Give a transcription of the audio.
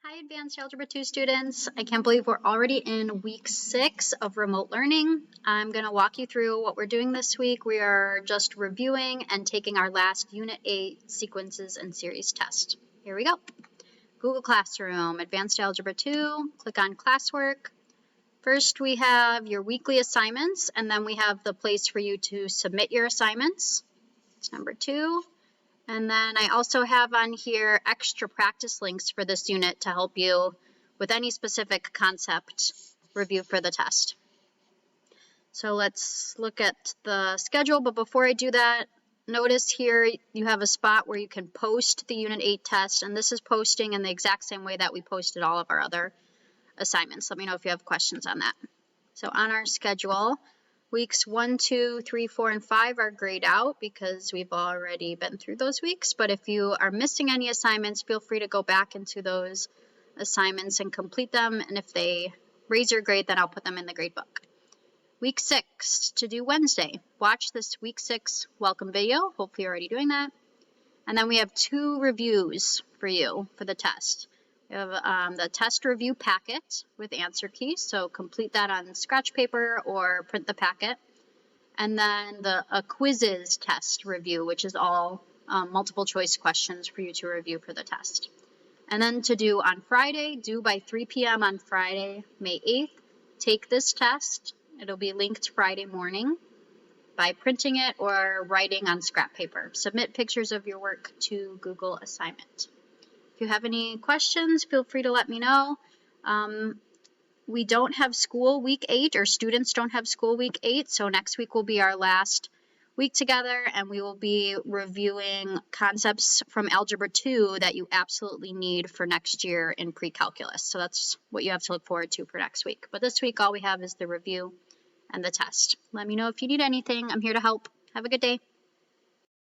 Hi, Advanced Algebra 2 students. I can't believe we're already in week 6 of remote learning. I'm going to walk you through what we're doing this week. We are just reviewing and taking our last Unit 8 sequences and series test. Here we go. Google Classroom, Advanced Algebra 2, click on Classwork. First, we have your weekly assignments, and then we have the place for you to submit your assignments. It's number 2. And then I also have on here extra practice links for this unit to help you with any specific concept review for the test. So let's look at the schedule, but before I do that, notice here you have a spot where you can post the Unit 8 test, and this is posting in the exact same way that we posted all of our other assignments. Let me know if you have questions on that. So on our schedule, weeks 1, 2, 3, 4, and 5 are grayed out because we've already been through those weeks. But if you are missing any assignments, feel free to go back into those assignments and complete them. And if they raise your grade, then I'll put them in the grade book. Week 6, to do Wednesday. Watch this week 6 welcome video. Hopefully you're already doing that. And then we have 2 reviews for you for the test. We have the test review packet with answer keys, so complete that on scratch paper or print the packet. And then a quizzes test review, which is all multiple choice questions for you to review for the test. And then to do on Friday, due by 3 p.m. on Friday, May 8th, take this test. It'll be linked Friday morning by printing it or writing on scrap paper. Submit pictures of your work to Google Assignment. If you have any questions, feel free to let me know. We don't have school week 8, or students don't have school week 8, so next week will be our last week together, and we will be reviewing concepts from Algebra 2 that you absolutely need for next year in pre-calculus. So that's what you have to look forward to for next week. But this week, all we have is the review and the test. Let me know if you need anything. I'm here to help. Have a good day.